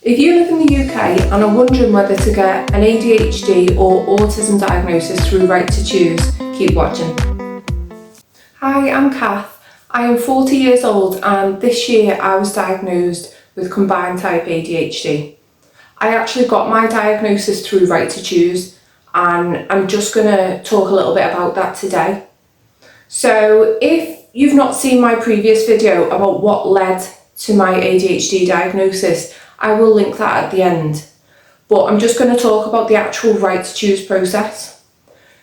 If you live in the UK and are wondering whether to get an ADHD or autism diagnosis through Right to Choose, keep watching. Hi, I'm Cath. I am 40 years old and this year I was diagnosed with combined type ADHD. I actually got my diagnosis through Right to Choose and I'm just going to talk a little bit about that today. So if you've not seen my previous video about what led to my ADHD diagnosis, I will link that at the end. But I'm just going to talk about the actual Right to Choose process.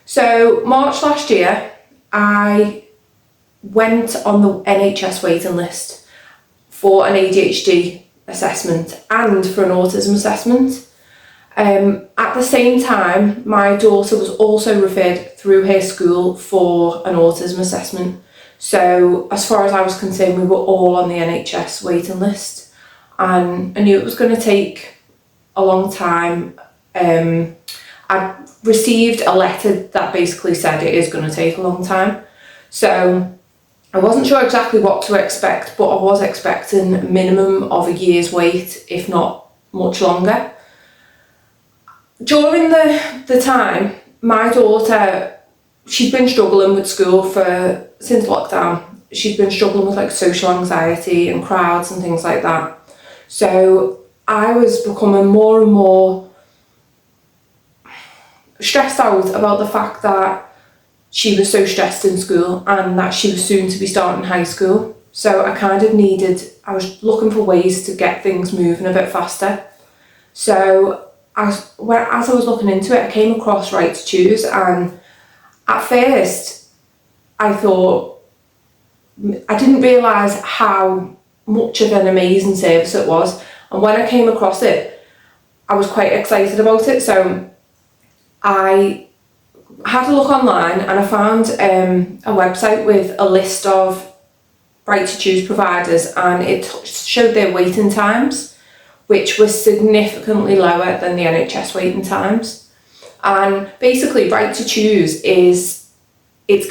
So March last year, I went on the NHS waiting list for an ADHD assessment and for an autism assessment. At the same time, my daughter was also referred through her school for an autism assessment. So as far as I was concerned, we were all on the NHS waiting list. And I knew it was going to take a long time. I received a letter that basically said it is going to take a long time. So I wasn't sure exactly what to expect, but I was expecting a minimum of a year's wait, if not much longer. During the time, my daughter, she'd been struggling with school since lockdown. She'd been struggling with like social anxiety and crowds and things like that. So I was becoming more and more stressed out about the fact that she was so stressed in school and that she was soon to be starting high school. So I was looking for ways to get things moving a bit faster. So as I was looking into it, I came across Right to Choose, and at first I thought, I didn't realise how much of an amazing service it was, and when I came across it I was quite excited about it. So I had a look online and I found a website with a list of Right to Choose providers, and it showed their waiting times, which was significantly lower than the NHS waiting times. And basically Right to Choose it's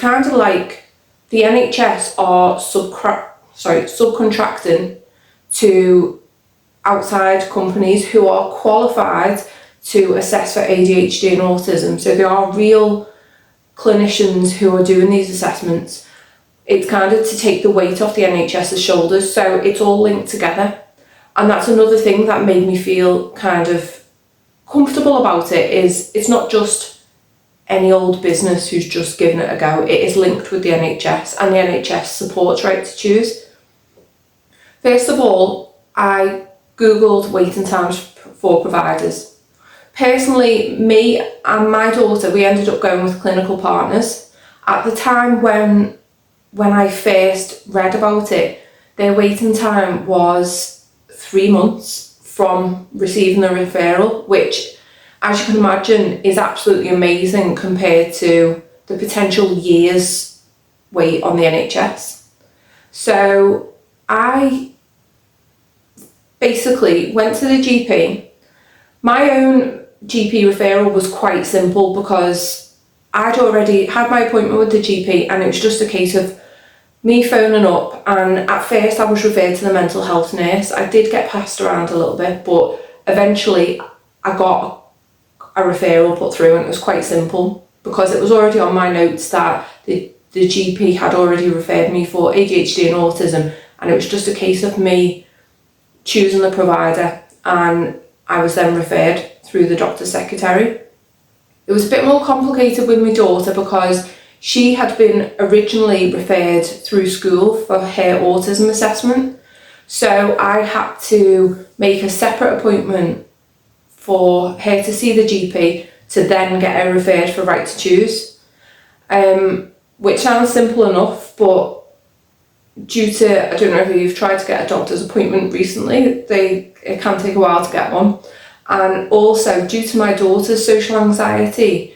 kind of like the NHS are subcontracting to outside companies who are qualified to assess for ADHD and autism. So there are real clinicians who are doing these assessments. It's kind of to take the weight off the NHS's shoulders, so it's all linked together. And that's another thing that made me feel kind of comfortable about it, is it's not just any old business who's just giving it a go. It is linked with the NHS, and the NHS supports Right to Choose. First of all, I googled waiting times for providers. Personally, me and my daughter, we ended up going with Clinical Partners. At the time when I first read about it, their waiting time was 3 months from receiving the referral, which, as you can imagine, is absolutely amazing compared to the potential years wait on the NHS. So I basically went to the GP. My own GP referral was quite simple because I'd already had my appointment with the GP, and it was just a case of me phoning up, and at first I was referred to the mental health nurse. I did get passed around a little bit, but eventually I got a referral put through, and it was quite simple because it was already on my notes that the GP had already referred me for ADHD and autism, and it was just a case of me choosing the provider, and I was then referred through the doctor's secretary. It was a bit more complicated with my daughter because she had been originally referred through school for her autism assessment. So I had to make a separate appointment for her to see the GP to then get her referred for Right to Choose, which sounds simple enough, but due to, I don't know if you've tried to get a doctor's appointment recently, it can take a while to get one. And also due to my daughter's social anxiety,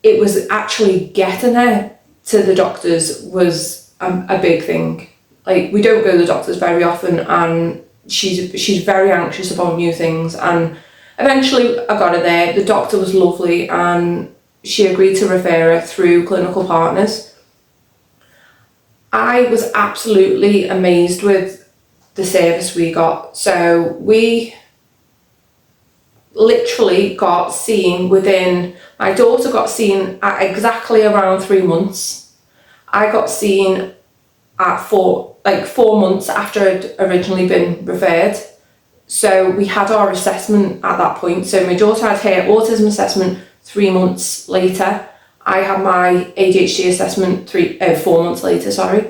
it was actually getting her to the doctors was a big thing. Like, we don't go to the doctors very often, and she's very anxious about new things. And eventually I got her there. The doctor was lovely and she agreed to refer her through Clinical Partners. I was absolutely amazed with the service we got. So we literally got seen within, my daughter got seen at exactly around 3 months. I got seen at 4 months after I'd originally been referred. So we had our assessment at that point. So my daughter had her autism assessment 3 months later. I had my ADHD assessment 4 months later, sorry.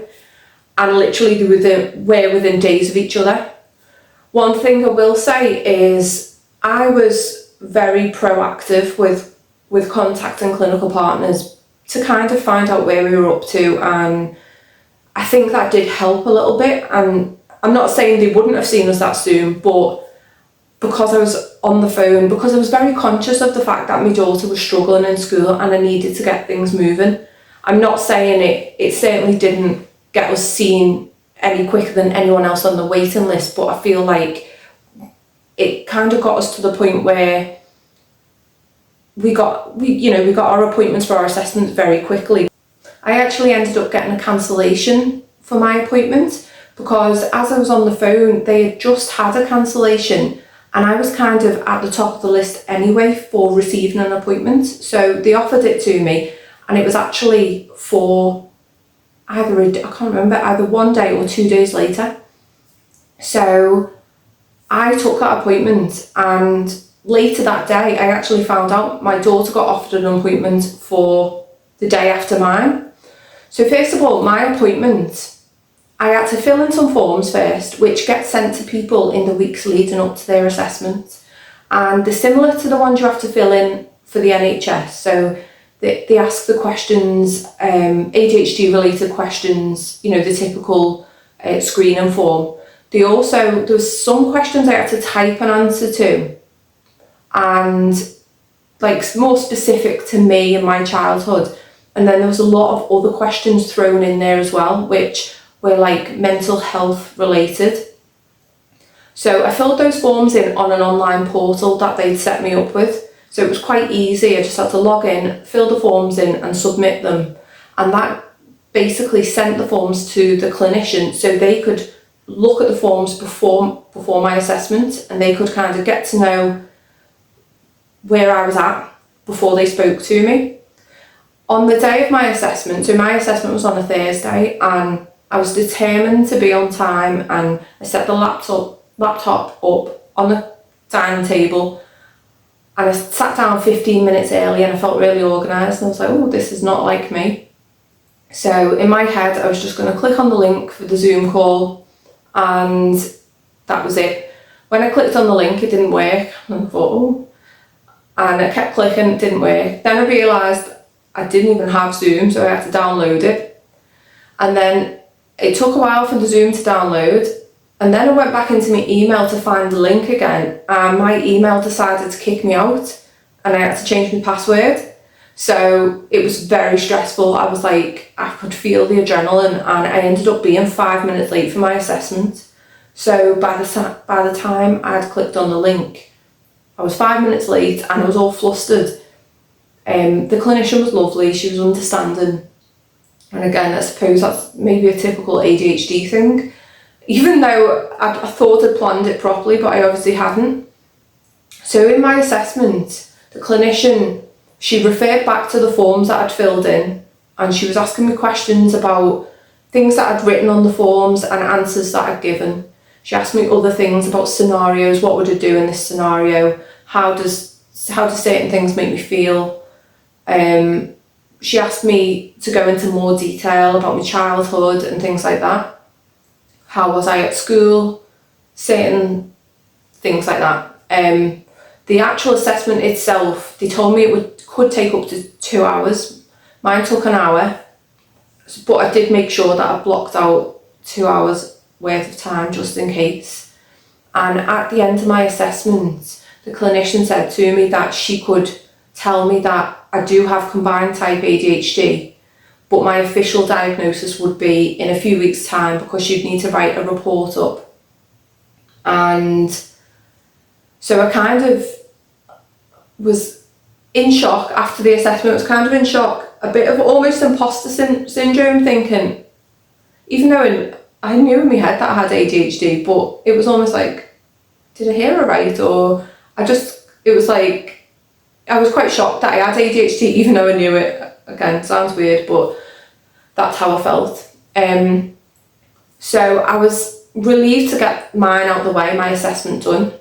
And literally they were within days of each other. One thing I will say is I was very proactive with contacting clinical partners to kind of find out where we were up to, and I think that did help a little bit. And I'm not saying they wouldn't have seen us that soon, but because I was on the phone, because I was very conscious of the fact that my daughter was struggling in school and I needed to get things moving. I'm not saying it certainly didn't get us seen any quicker than anyone else on the waiting list, but I feel like it kind of got us to the point where we got our appointments for our assessments very quickly. I actually ended up getting a cancellation for my appointment because as I was on the phone, they had just had a cancellation and I was kind of at the top of the list anyway for receiving an appointment. So they offered it to me, and it was actually for either 1 day or 2 days later. So I took that appointment, and later that day I actually found out my daughter got offered an appointment for the day after mine. So first of all, my appointment, I had to fill in some forms first, which get sent to people in the weeks leading up to their assessment. And they're similar to the ones you have to fill in for the NHS. So they ask the questions, ADHD related questions, the typical screening form. There was some questions I had to type an answer to, and more specific to me and my childhood. And then there was a lot of other questions thrown in there as well, which were mental health related. So I filled those forms in on an online portal that they'd set me up with. So it was quite easy. I just had to log in, fill the forms in and submit them. And that basically sent the forms to the clinician so they could look at the forms before my assessment, and they could kind of get to know where I was at before they spoke to me. On the day of my assessment, so my assessment was on a Thursday, and I was determined to be on time, and I set the laptop up on the dining table, and I sat down 15 minutes early, and I felt really organised, and I was like, oh, this is not like me. So in my head, I was just going to click on the link for the Zoom call, and that was it. When I clicked on the link, it didn't work, and I thought, oh, and I kept clicking, it didn't work. Then I realised I didn't even have Zoom, so I had to download it. And then it took a while for the Zoom to download, and then I went back into my email to find the link again, and my email decided to kick me out, and I had to change my password. So it was very stressful. I was like, I could feel the adrenaline, and I ended up being 5 minutes late for my assessment. So by the time I'd clicked on the link, I was 5 minutes late, and I was all flustered. The clinician was lovely, she was understanding. And again, I suppose that's maybe a typical ADHD thing, even though I thought I'd planned it properly, but I obviously hadn't. So in my assessment, the clinician, she referred back to the forms that I'd filled in, and she was asking me questions about things that I'd written on the forms and answers that I'd given. She asked me other things about scenarios, what would I do in this scenario, how do certain things make me feel. She asked me to go into more detail about my childhood and things like that. How was I at school? Certain things like that. The actual assessment itself, they told me it could take up to 2 hours. Mine took an hour, but I did make sure that I blocked out 2 hours worth of time just in case. And at the end of my assessment, the clinician said to me that she could tell me that I do have combined type ADHD, but my official diagnosis would be in a few weeks' time because you'd need to write a report up. And so I kind of was in shock after the assessment. I was kind of in shock, a bit of almost imposter syndrome, thinking, even though I knew in my head that I had ADHD, but it was almost like, did I hear it right? Or it was like, I was quite shocked that I had ADHD, even though I knew it. Again, sounds weird, but that's how I felt. So I was relieved to get mine out of the way, my assessment done.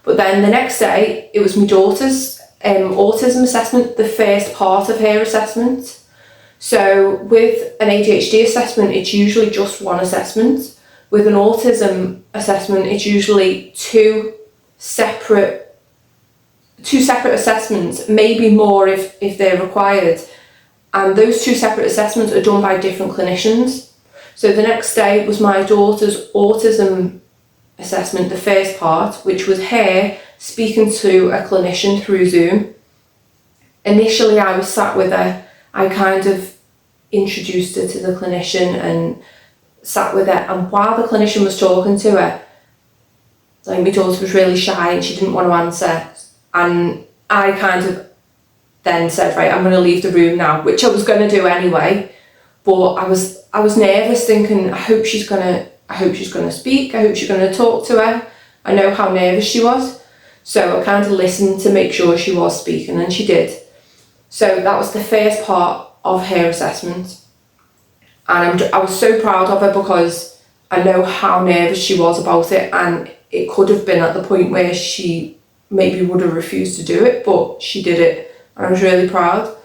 But then the next day, it was my daughter's autism assessment, the first part of her assessment. So with an ADHD assessment, it's usually just one assessment. With an autism assessment, it's usually two separate assessments, maybe more if they're required. And those two separate assessments are done by different clinicians. So the next day was my daughter's autism assessment, the first part, which was her speaking to a clinician through Zoom. Initially, I was sat with her. I kind of introduced her to the clinician and sat with her. And while the clinician was talking to her, like, my daughter was really shy and she didn't want to answer. And I kind of then said, right, I'm going to leave the room now, which I was going to do anyway. But I was nervous, thinking, I hope she's going to speak. I hope she's going to talk to her. I know how nervous she was. So I kind of listened to make sure she was speaking, and she did. So that was the first part of her assessment. And I was so proud of her because I know how nervous she was about it, and it could have been at the point where she maybe would have refused to do it, but she did it. And I was really proud.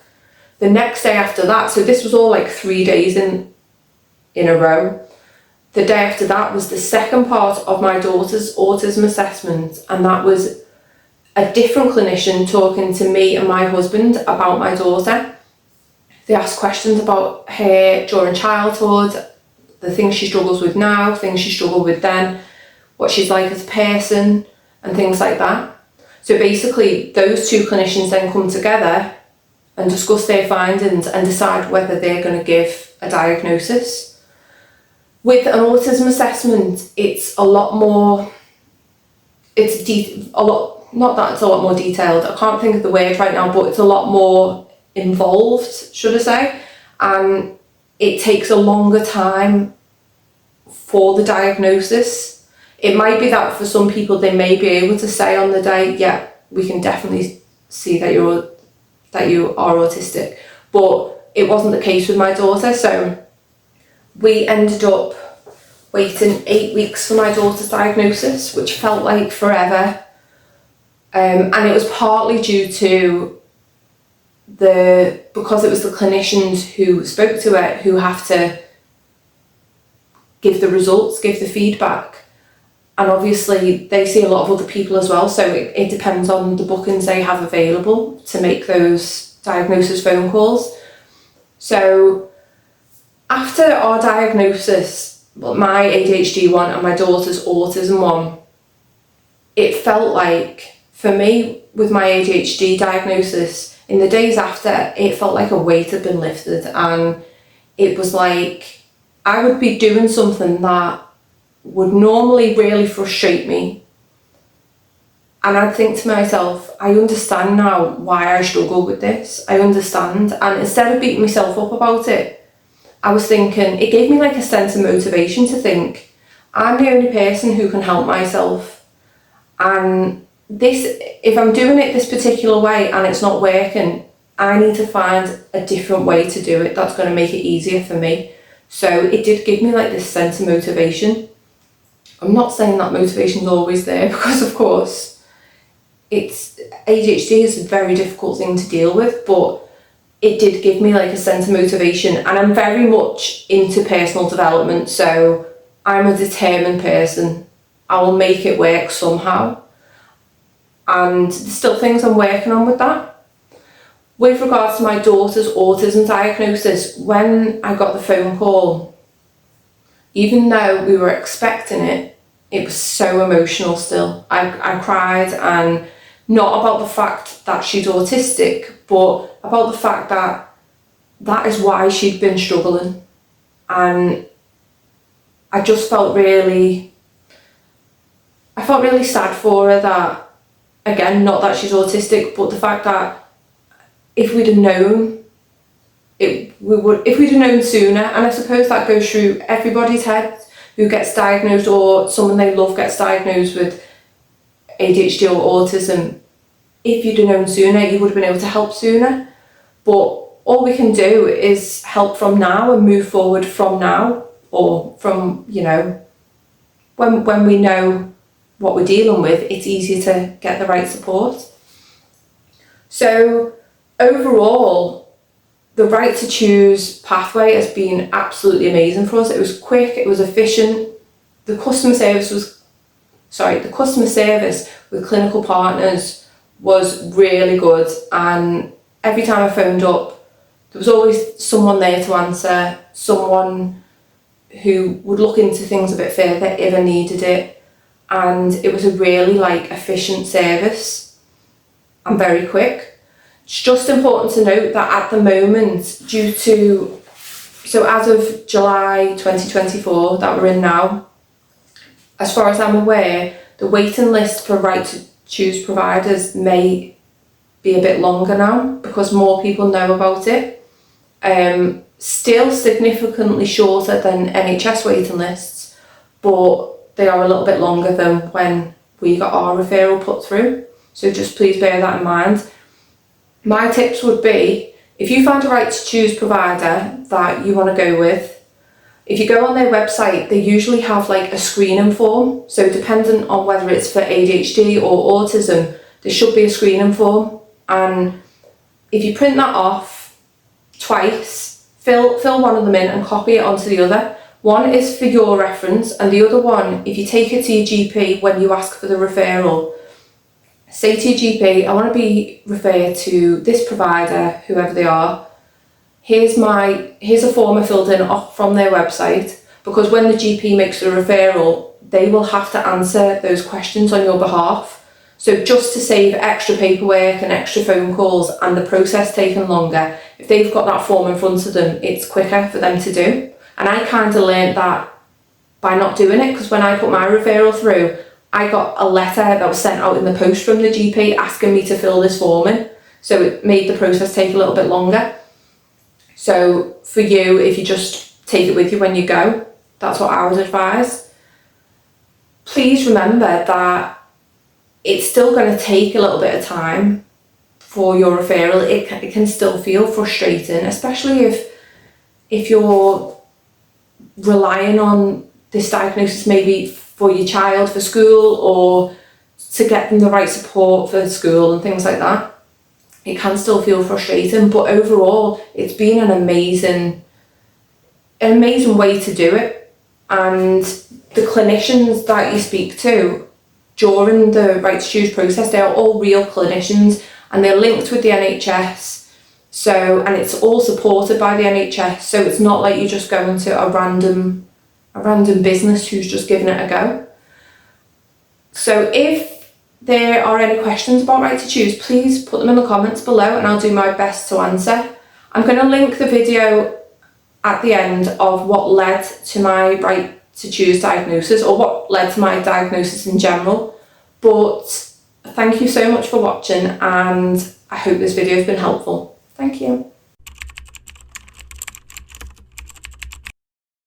The next day after that, so this was all like 3 days in a row. The day after that was the second part of my daughter's autism assessment, and that was a different clinician talking to me and my husband about my daughter. They asked questions about her during childhood, the things she struggles with now, things she struggled with then, what she's like as a person, and things like that. So basically, those two clinicians then come together and discuss their findings and decide whether they're going to give a diagnosis. With an autism assessment, it's a lot more, not that it's a lot more detailed, I can't think of the word right now, but it's a lot more involved, should I say, and it takes a longer time for the diagnosis. It might be that for some people they may be able to say on the day, yeah, we can definitely see that you are autistic, but it wasn't the case with my daughter. So we ended up waiting 8 weeks for my daughter's diagnosis, which felt like forever. And it was partly due to because it was the clinicians who spoke to her who have to give the results, give the feedback. And obviously they see a lot of other people as well, so it depends on the bookings they have available to make those diagnosis phone calls. So after our diagnosis, my ADHD one and my daughter's autism one, it felt like, for me, with my ADHD diagnosis, in the days after, it felt like a weight had been lifted, and it was like I would be doing something that would normally really frustrate me, and I'd think to myself, I understand now why I struggle with this. I understand. And instead of beating myself up about it, I was thinking, it gave me like a sense of motivation to think, I'm the only person who can help myself, and if I'm doing it this particular way and it's not working, I need to find a different way to do it that's going to make it easier for me. So it did give me like this sense of motivation. I'm not saying that motivation's always there, because of course ADHD is a very difficult thing to deal with, but it did give me like a sense of motivation. And I'm very much into personal development, so I'm a determined person. I will make it work somehow. And there's still things I'm working on with that. With regards to my daughter's autism diagnosis, when I got the phone call, even though we were expecting it, it was so emotional still. I cried, and not about the fact that she's autistic, but about the fact that that is why she'd been struggling. And I just felt really sad for her, that, again, not that she's autistic, but the fact that if we'd have known, if we'd have known sooner, and I suppose that goes through everybody's head who gets diagnosed or someone they love gets diagnosed with ADHD or autism, if you'd have known sooner, you would have been able to help sooner. But all we can do is help from now and move forward from now, or from, you know, when we know what we're dealing with, it's easier to get the right support. So overall, the Right to Choose pathway has been absolutely amazing for us. It was quick, it was efficient. The customer service with clinical partners was really good, and every time I phoned up, there was always someone there to answer, someone who would look into things a bit further if I needed it, and it was a really efficient service and very quick. It's just important to note that at the moment, so as of July 2024 that we're in now, as far as I'm aware, the waiting list for Right to Choose providers may be a bit longer now because more people know about it. Still significantly shorter than NHS waiting lists, but they are a little bit longer than when we got our referral put through. So just please bear that in mind. My tips would be, if you find a Right to Choose provider that you want to go with, if you go on their website, they usually have a screening form. So dependent on whether it's for ADHD or autism, there should be a screening form. And if you print that off twice, fill one of them in and copy it onto the other. One is for your reference, and the other one, if you take it to your GP when you ask for the referral, say to your GP, I want to be referred to this provider, whoever they are. Here's a form I filled in off from their website, because when the GP makes the referral, they will have to answer those questions on your behalf. So just to save extra paperwork and extra phone calls and the process taking longer, if they've got that form in front of them, it's quicker for them to do. And I kind of learned that by not doing it, because when I put my referral through, I got a letter that was sent out in the post from the GP asking me to fill this form in. So it made the process take a little bit longer. So for you, if you just take it with you when you go, that's what I would advise. Please remember that it's still going to take a little bit of time for your referral. It can still feel frustrating, especially if you're relying on this diagnosis maybe for your child for school, or to get them the right support for school and things like that. It can still feel frustrating, but overall it's been an amazing way to do it. And the clinicians that you speak to during the Right to Choose process, they are all real clinicians, and they're linked with the NHS. So, and it's all supported by the NHS. So it's not like you're just going to a random business who's just giving it a go. So if there are any questions about Right to Choose, please put them in the comments below and I'll do my best to answer. I'm going to link the video at the end of what led to my Right to Choose diagnosis, or what led to my diagnosis in general. But thank you so much for watching, and I hope this video has been helpful. Thank you.